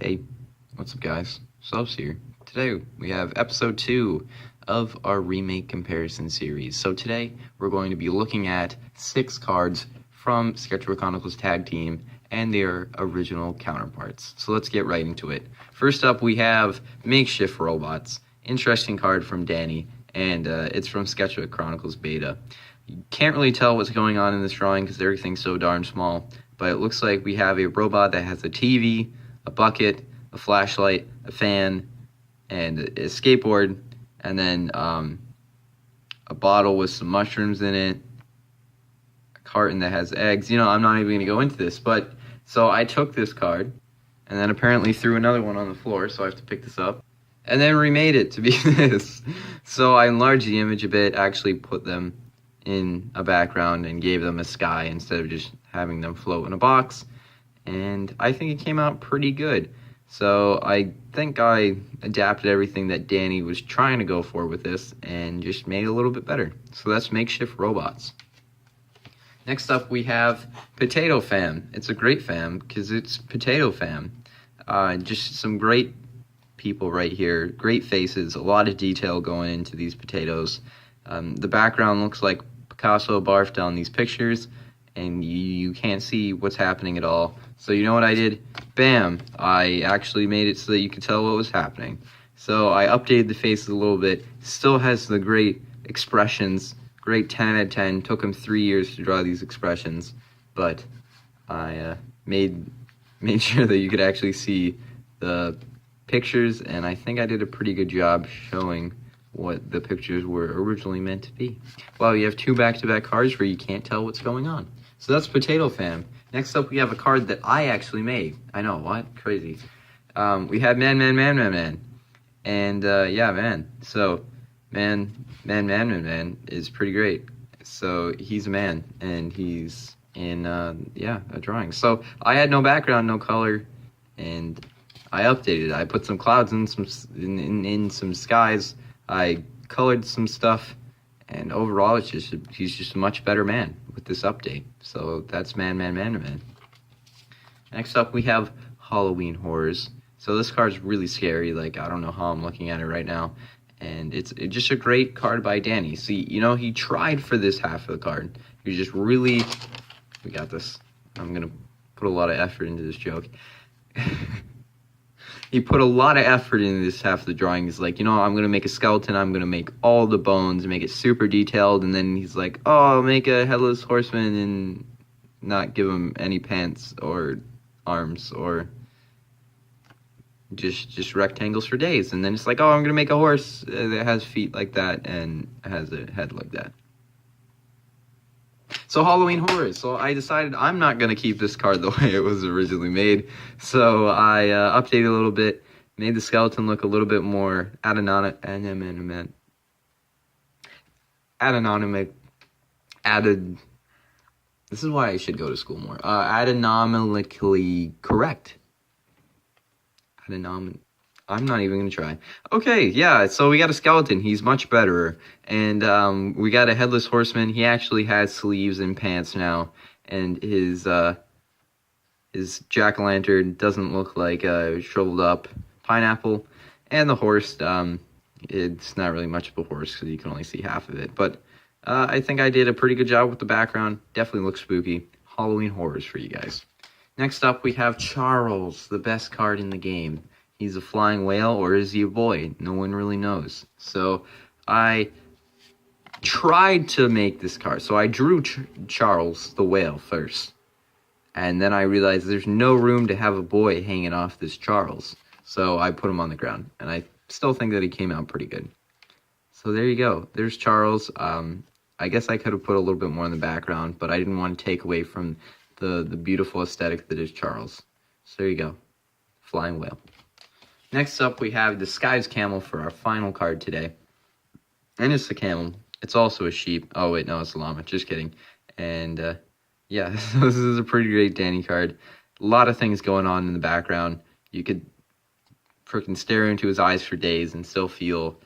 Hey, what's up guys? Soapss here. Today we have episode 2 of our remake comparison series. So today we're going to be looking at 6 cards from Sketchbook Chronicles Tag Team and their original counterparts. So let's get right into it. First up we have Makeshift Robots. Interesting card from Danny, and it's from Sketchbook Chronicles Beta. You can't really tell what's going on in this drawing because everything's so darn small, but it looks like we have a robot that has a TV, a bucket, a flashlight, a fan, and a skateboard, and then a bottle with some mushrooms in it, a carton that has eggs. You know, I'm not even going to go into this, but so I took this card and then apparently threw another one on the floor, so I have to pick this up, and then remade it to be this. So I enlarged the image a bit, actually put them in a background and gave them a sky instead of just having them float in a box, and I think it came out pretty good. So I think I adapted everything that Danny was trying to go for with this and just made it a little bit better. So that's Makeshift Robots. Next up we have Potato Fam. It's a great fam because it's Potato Fam. Just some great people right here, great faces, a lot of detail going into these potatoes. The background looks like Picasso barfed on these pictures, and you can't see what's happening at all. So you know what I did? Bam! I actually made it so that you could tell what was happening. So I updated the faces a little bit. Still has the great expressions, great 10 out of 10. Took him 3 years to draw these expressions, but I made sure that you could actually see the pictures, and I think I did a pretty good job showing what the pictures were originally meant to be. Well, you have 2 back-to-back cards where you can't tell what's going on. So that's Potato Fam. Next up, we have a card that I actually made. I know, what? Crazy. We had Man. And, yeah, man. So, Man is pretty great. So, he's a man, and he's in, a drawing. So, I had no background, no color, and I updated it. I put some clouds in some skies. I colored some stuff, and overall, he's just a much better man with this update. So that's Man. Next up, we have Halloween Horrors. So this card's really scary. Like, I don't know how I'm looking at it right now, and it's just a great card by Danny. See, you know, he tried for this half of the card. He just really, we got this. I'm gonna put a lot of effort into this joke. He put a lot of effort into this half of the drawing. He's like, you know, I'm going to make a skeleton. I'm going to make all the bones, make it super detailed. And then he's like, oh, I'll make a headless horseman and not give him any pants or arms or just rectangles for days. And then it's like, oh, I'm going to make a horse that has feet like that and has a head like that. So Halloween Horrors. So I decided I'm not going to keep this card the way it was originally made. So I updated a little bit, made the skeleton look a little bit more added. This is why I should go to school more. Adenomically correct. I'm not even going to try. Okay, yeah, so we got a skeleton. He's much better. And we got a headless horseman. He actually has sleeves and pants now. And his jack-o'-lantern doesn't look like a shriveled up pineapple. And the horse, it's not really much of a horse because you can only see half of it. But I think I did a pretty good job with the background. Definitely looks spooky. Halloween Horrors for you guys. Next up, we have Charles, the best card in the game. He's a flying whale, or is he a boy? No one really knows. So I tried to make this card. So I drew Charles the whale first. And then I realized there's no room to have a boy hanging off this Charles. So I put him on the ground. And I still think that he came out pretty good. So there you go. There's Charles. I guess I could have put a little bit more in the background, but I didn't want to take away from the beautiful aesthetic that is Charles. So there you go. Flying whale. Next up, we have Disguised Camel for our final card today. And it's a camel. It's also a sheep. Oh, wait, no, it's a llama. Just kidding. And, yeah, this is a pretty great Danny card. A lot of things going on in the background. You could freaking stare into his eyes for days and still feel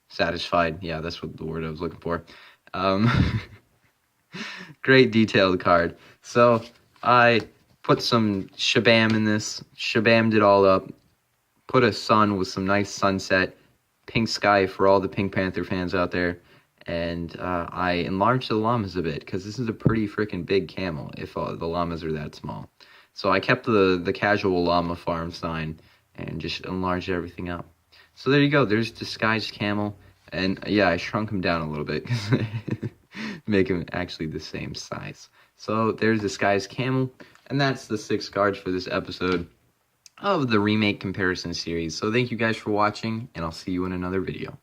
satisfied. Yeah, that's what the word I was looking for. Great detailed card. So I put some shabam in this, shabammed it all up, put a sun with some nice sunset, pink sky for all the Pink Panther fans out there, and I enlarged the llamas a bit, because this is a pretty freaking big camel, if the llamas are that small. So I kept the casual llama farm sign, and just enlarged everything up. So there you go, there's Disguised Camel, and yeah, I shrunk him down a little bit, make him actually the same size. So there's Disguised Camel, and that's the 6 cards for this episode of the Remake comparison series. So thank you guys for watching, and I'll see you in another video.